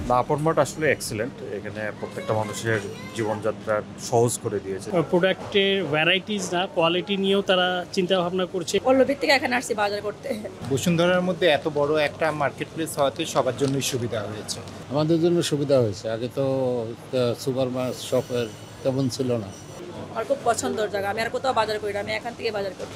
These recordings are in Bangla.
না, আপন মার্ট আসলে এক্সেলেন্ট। এখানে প্রত্যেকটা মানুষের জীবনযাত্রা সহজ করে দিয়েছে। প্রোডাক্টের ভ্যারাইটিস না, কোয়ালিটি নিয়েও তারা চিন্তা ভাবনা করছে। পল্লবীর থেকে এখানে আসছি বাজার করতে। বসুন্ধরার মধ্যে এত বড় একটা মার্কেট প্লেস হওয়াতে সবার জন্যই সুবিধা হয়েছে। আমাদের জন্য সুবিধা হয়েছে। আগে তো সুপার শপের তেমন ছিল না। আমার খুব পছন্দের জায়গা, আমি আর কোথাও বাজার করি না, আমি এখান থেকে বাজার করি।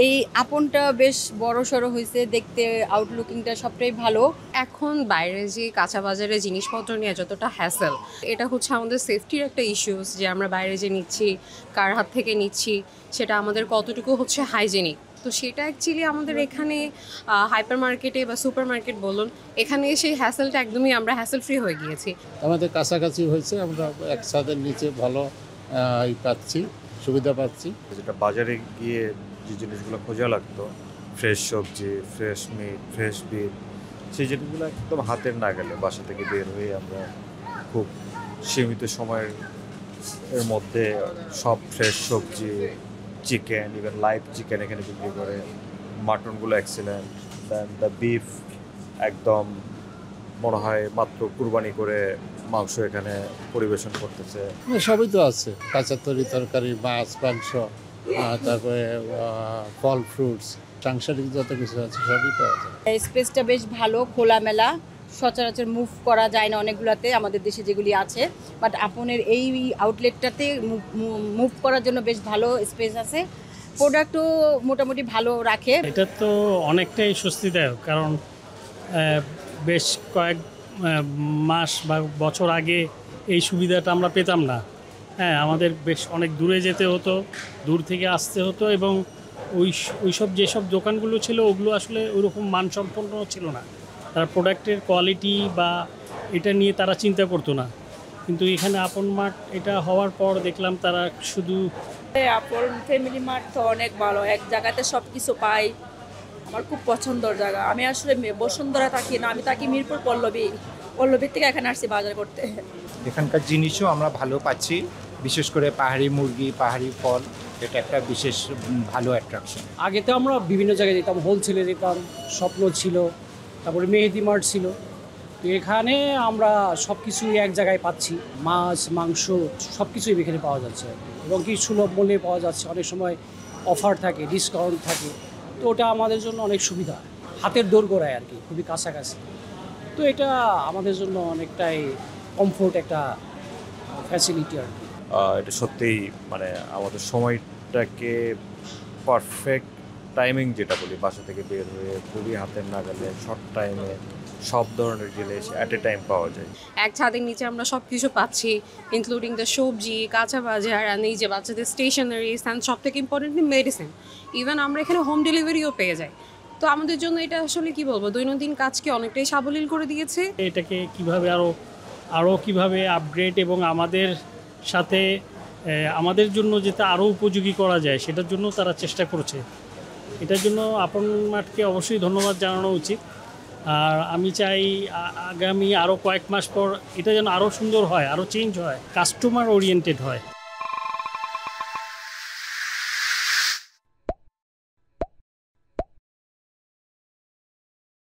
এই আপনটা বেশ বড় সড়ো হয়েছে, দেখতে আউটলুকিংটা সবটাই ভালো। এখন বাইরে যে কাঁচা বাজারে জিনিসপত্র নিয়ে যতটা হ্যাসেল, এটা হচ্ছে আমাদের সেফটির একটা ইস্যুস, যে আমরা বাইরে যে নিচ্ছি, কার হাত থেকে নিচ্ছি, সেটা আমাদের কতটুকু হচ্ছে হাইজেনিক। তো সেটা অ্যাকচুয়ালি আমাদের এখানে হাইপার মার্কেটে বা সুপার মার্কেট বলুন, এখানে সেই হ্যাসেলটা একদমই আমরা হ্যাসেল ফ্রি হয়ে গিয়েছি। আমাদের কাছাকাছি হয়েছে, আমরা এক ছাদের নিচে ভালো পাচ্ছি, সুবিধা পাচ্ছি। যেটা বাজারে গিয়ে যে জিনিসগুলো খোঁজা লাগতো, ফ্রেশ সবজি, ফ্রেশ মিট, ফ্রেশ বিট, সেই জিনিসগুলো একদম হাতের না গেলে বাসা থেকে বের হয়ে আমরা খুব সীমিত সময়ের মধ্যে সব ফ্রেশ সবজি, চিকেন, ইভেন লাইভ চিকেন এখানে বিক্রি করে। মাটনগুলো এক্সেলেন্ট, দেন দ্য বিফ একদম মনে হয় মাত্র কুরবানি করে মাংস এখানে পরিবেশন করতেছে। সবই তো আছে, কাঁচা তরকারি, মাছ, মাংস, তারপরে ফল, ফ্রুটস, সাংসারিক যত কিছু আছে সবই পাওয়া যায়। স্পেসটা বেশ ভালো, খোলামেলা, সচরাচর মুভ করা যায় না অনেকগুলোতে আমাদের দেশে যেগুলি আছে, বাট আপনের এই আউটলেটটাতে মুভ করার জন্য বেশ ভালো স্পেস আছে। প্রোডাক্টও মোটামুটি ভালো রাখে। এটা তো অনেকটাই স্বস্তিদায়ক, কারণ বেশ কয়েক মাস বা বছর আগে এই সুবিধাটা আমরা পেতাম না। হ্যাঁ, আমাদের বেশ অনেক দূরে যেতে হতো, দূর থেকে আসতে হতো, এবং ওইসব যেসব দোকানগুলো ছিল ওগুলো আসলে ওইরকম মানসম্পন্ন ছিল না। তারা প্রোডাক্টের কোয়ালিটি বা এটা নিয়ে তারা চিন্তা করতো না। কিন্তু এখানে আপন মার্ট এটা হওয়ার পর দেখলাম তারা শুধু আপন ফ্যামিলি মার্ট তো অনেক ভালো, এক জায়গাতে সব কিছু পাই। আমার খুব পছন্দের জায়গা। আমি আসলে বসুন্ধরা থাকি না, আমি থাকি মিরপুর পল্লবীর থেকে এখানে আসছি বাজার করতে। এখানকার জিনিসও আমরা ভালো পাচ্ছি, বিশেষ করে পাহাড়ি মুরগি, পাহাড়ি ফল, এটা একটা বিশেষ ভালো অ্যাট্রাকশন। আগে তো আমরা বিভিন্ন জায়গায় যেতাম, হোলসেলে যেতাম, স্বপ্ন ছিল, তারপরে মেহেদি মার্ট ছিল। তো এখানে আমরা সব কিছুই এক জায়গায় পাচ্ছি, মাছ, মাংস সব কিছুই এখানে পাওয়া যাচ্ছে এবং কি সুলভ মূল্যে পাওয়া যাচ্ছে। অনেক সময় অফার থাকে, ডিসকাউন্ট থাকে, তো ওটা আমাদের জন্য অনেক সুবিধা, হাতের দোরগোড়ায় আর কি, খুবই কাছাকাছি। তো এটা আমাদের জন্য অনেকটাই কমফোর্ট একটা ফ্যাসিলিটি আর কি। এটা সত্যিই মানে আমাদের সময়টাকে পারফেক্ট টাইমিং যেটা বলি, বাসা থেকে বের হয়ে খুবই হাতের নাগালে শর্ট টাইমে সব ধরনের জিনিস অ্যাট এ টাইম পাওয়া যায়। এক ছাদের নিচে আমরা সব কিছু পাচ্ছি, ইনক্লুডিং দ্য সবজি, কাঁচা বাজার, আর এই যে বাচ্চাদের স্টেশনারিজ, অ্যান্ড সব থেকে ইম্পর্টেন্টলি মেডিসিন। ইভেন আমরা এখানে হোম ডেলিভারিও পেয়ে যাই। তো আমাদের জন্য এটা আসলে কি বলবো, দৈনন্দিন কাজকে অনেকটাই সাবলীল করে দিয়েছে। এটাকে কিভাবে আরও কিভাবে আপগ্রেড এবং আমাদের সাথে আমাদের জন্য যাতে আরও উপযোগী করা যায় সেটার জন্য তারা চেষ্টা করছে। এটার জন্য আপন মার্টকে অবশ্যই ধন্যবাদ জানানো উচিত। আর আমি চাই আগামী আরও কয়েক মাস পর এটা যেন আরও সুন্দর হয়, আরও চেঞ্জ হয়, কাস্টমার ওরিয়েন্টেড হয়।